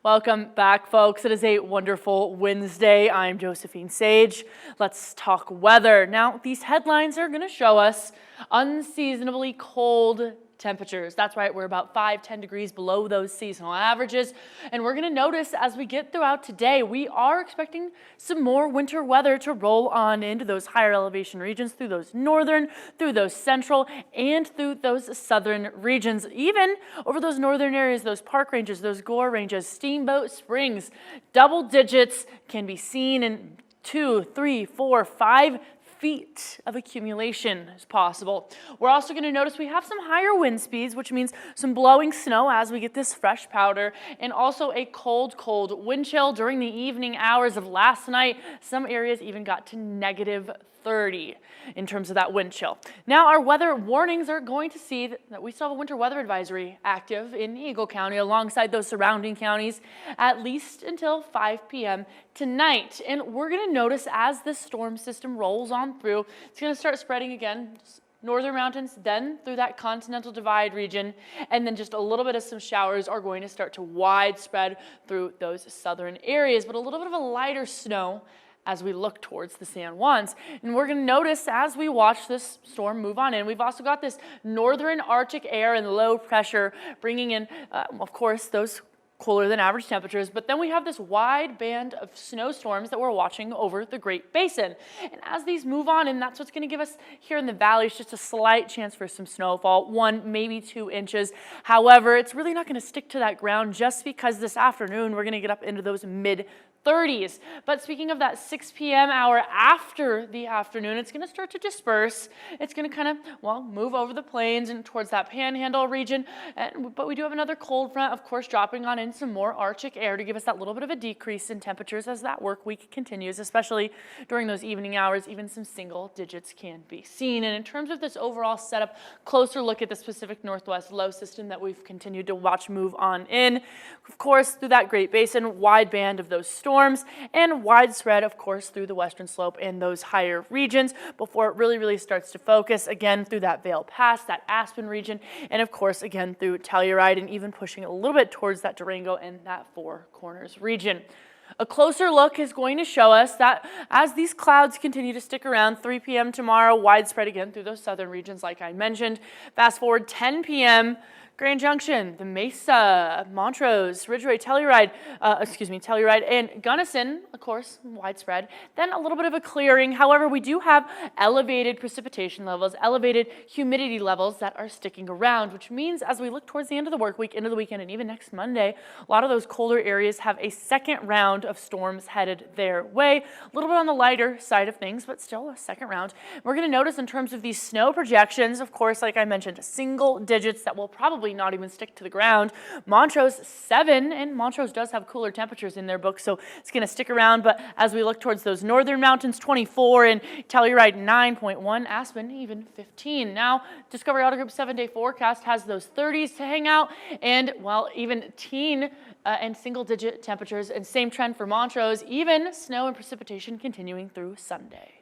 Welcome back, folks. It is a wonderful Wednesday. I'm Josephine Sage. Let's talk weather. Now, these headlines are going to show us unseasonably cold temperatures. That's right, we're about 5-10 degrees below those seasonal averages. And we're going to notice as we get throughout today, we are expecting some more winter weather to roll on into those higher elevation regions, through those northern, through those central, and through those southern regions. Even over those northern areas, those park ranges, those gore ranges, Steamboat Springs, double digits can be seen in 2, 3, 4, 5 feet of accumulation is possible. We're also going to notice we have some higher wind speeds, which means some blowing snow as we get this fresh powder, and also a cold wind chill during the evening hours of last night. Some areas even got to -30 in terms of that wind chill. Now our weather warnings are going to see that we still have a winter weather advisory active in Eagle County alongside those surrounding counties at least until 5 p.m. tonight. And we're going to notice as this storm system rolls on through, it's going to start spreading again, northern mountains, then through that continental divide region, and then just a little bit of some showers are going to start to widespread through those southern areas, but a little bit of a lighter snow as we look towards the San Juans. And we're going to notice as we watch this storm move on in, we've also got this northern Arctic air and low pressure bringing in, of course, those cooler than average temperatures, but then we have this wide band of snowstorms that we're watching over the Great Basin. And as these move on, and that's what's going to give us here in the valleys just a slight chance for some snowfall, 1, maybe 2 inches. However, it's really not going to stick to that ground just because this afternoon we're going to get up into those mid-30s. But speaking of that 6 p.m. hour after the afternoon, it's going to start to disperse. It's going to kind of, well, move over the plains and towards that panhandle region. But we do have another cold front, of course, dropping on in some more Arctic air to give us that little bit of a decrease in temperatures as that work week continues, especially during those evening hours. Even some single digits can be seen. And in terms of this overall setup, closer look at the Pacific Northwest low system that we've continued to watch move on in. Of course, through that Great Basin, wide band of those storms, and widespread, of course, through the western slope and those higher regions before it really starts to focus again through that Vail Pass, that Aspen region, and of course again through Telluride, and even pushing a little bit towards that Durango and that Four Corners region. A closer look is going to show us that as these clouds continue to stick around, 3 p.m. tomorrow, widespread again through those southern regions like I mentioned. Fast forward 10 p.m., Grand Junction, the Mesa, Montrose, Ridgeway, Telluride, and Gunnison, of course, widespread. Then a little bit of a clearing. However, we do have elevated precipitation levels, elevated humidity levels that are sticking around, which means as we look towards the end of the work week, into the weekend, and even next Monday, a lot of those colder areas have a second round of storms headed their way. A little bit on the lighter side of things, but still a second round. We're going to notice in terms of these snow projections, of course, like I mentioned, single digits that will probably not even stick to the ground. Montrose 7, and Montrose does have cooler temperatures in their book, so it's going to stick around. But as we look towards those northern mountains, 24, and Telluride 9.1, Aspen even 15. Now, Discovery Auto Group 7-day forecast has those 30s to hang out, and well, even teen and single-digit temperatures, and same trend for Montrose, even snow and precipitation continuing through Sunday.